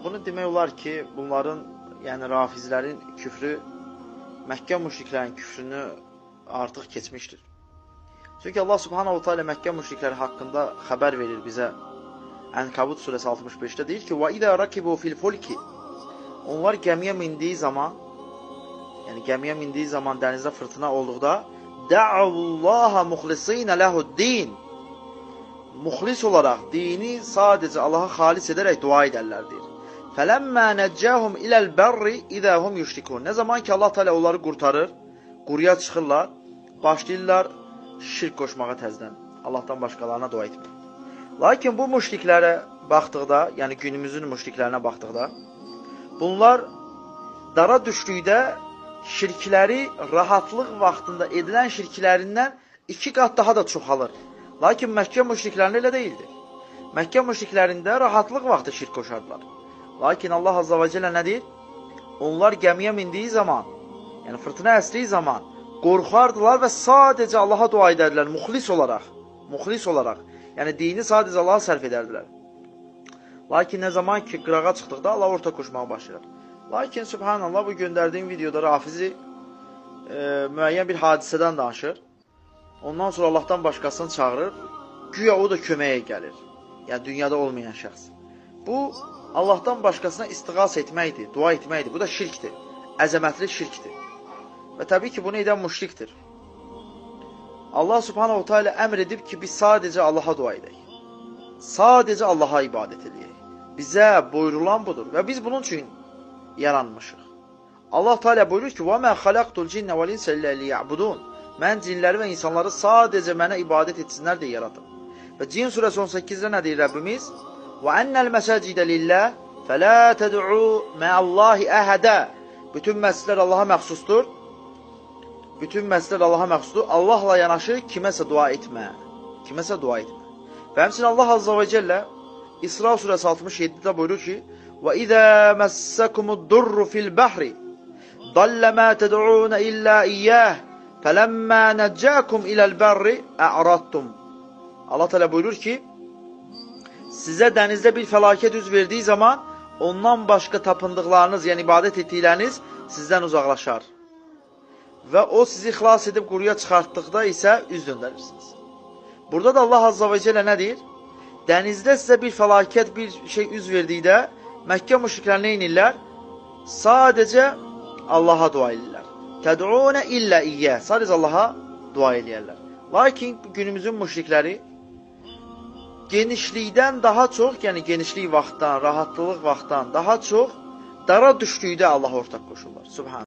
Bunu demək olar ki, bunların, yəni rafizlərin küfrü Məkkə müşriklərin küfrünü artıq keçmişdir. Çünki Allah Subhanahu Teala Məkkə müşrikləri haqqında xəbər verir bizə. Ənkabut surəsi 65-də deyir ki: "Və izə rakibu fil fulki." Onlar gəmiyə mindiyi zaman, yəni gəmiyə mindiyi zaman dənizdə fırtına olduqda, "Da'ullaha muxlisina lehu'd-din." Muxlis olaraq dini sadəcə Allaha xalis edərək dua edərlər deyir. "Fələmmə nəccəhum iləl bərri idəhum yüşrikun." Nə zaman ki Allah Teala onları qurtarır, quruya çıxırlar, başlayırlar şirk qoşmağa təzdən, Allahdan başqalarına dua etmək. Lakin bu müşriklərə baxdıqda, yəni günümüzün müşriklərinə baxdıqda, bunlar dara düşdükdə şirkləri rahatlıq vaxtında edilən şirklərindən 2 qat daha da çoxalır. Lakin Məkkə müşriklərində elə deyildi. Məkkə müşriklərində rahatlıq vaxtı şirk qoşardılar. Lakin Allah Azza və Cəllə nə deyir? Onlar gəmiyə mindiyi zaman, yəni fırtına əsdiyi zaman qorxardılar və sadəcə Allaha dua edərdilər, muxlis olaraq. Yəni dini sadəcə Allaha sərf edərdilər. Lakin nə zaman ki qırağa çıxdıqda Allah orta qoşmağa başlayır. Lakin Subhanallah, bu göndərdiyim videoda Rafizi müəyyən bir hadisədən danışır. Ondan sonra Allahdan başqasını çağırır, güya o da köməyə gəlir. Yəni dünyada olmayan şəxs. Bu Allahdan başqasına istiğas etməkdir, dua etməkdir. Bu da şirkdir, əzəmətli şirkdir. Və təbii ki, bunu edən müşrikdir. Allah Subhanahu Teala əmr edib ki, biz sadəcə Allaha dua edək. Sadəcə Allaha ibadət edək. Bizə buyurulan budur və biz bunun üçün yaranmışıq. Allah Teala buyurur ki: "Və mə xalaqtul cinnə vəl insə illə liya'budun." Mən cinləri və insanları sadəcə mənə ibadət etsinlər deyə yaradım. Və Cin surəsi 18-də nə deyir Rəbbimiz? "Və ennel məsəcidə lillah fələ təd'u mə'allahi əhədə." Bütün məscidlər Allaha məxsusdur. Allahla yanaşı kiməsə dua etmə. Və həmçinin Allah Azza və Cəllə İsra surəsi 67-də buyurur ki: "Və izə məssəkumud-durru fil-bahri dalla ma təd'un illə iyyah fələmmə nəccəkum iləl-bərri ə'radtum." Allah Teala buyurur ki, sizə dənizdə bir fəlakət üz verdiyi zaman ondan başqa tapındıqlarınız, yəni ibadət etdikləriniz sizdən uzaqlaşar. Və o sizi xilas edib quruya çıxartdıqda isə üz döndərirsiniz. Burada da Allah Azza və Cəllə nə deyir? Dənizdə sizə bir fəlakət, bir şey üz verdikdə Məkkə müşriklər nə edirlər? Sadəcə Allaha dua edirlər. Təd'unə illə iyyəh. Sadəcə Allaha dua edirlər. Lakin günümüzün müşrikləri genişlikdən daha çox, yəni genişlik vaxtdan, rahatlıq vaxtdan daha çox dara düşdükdə Allaha ortaq qoşurlar. Subhan.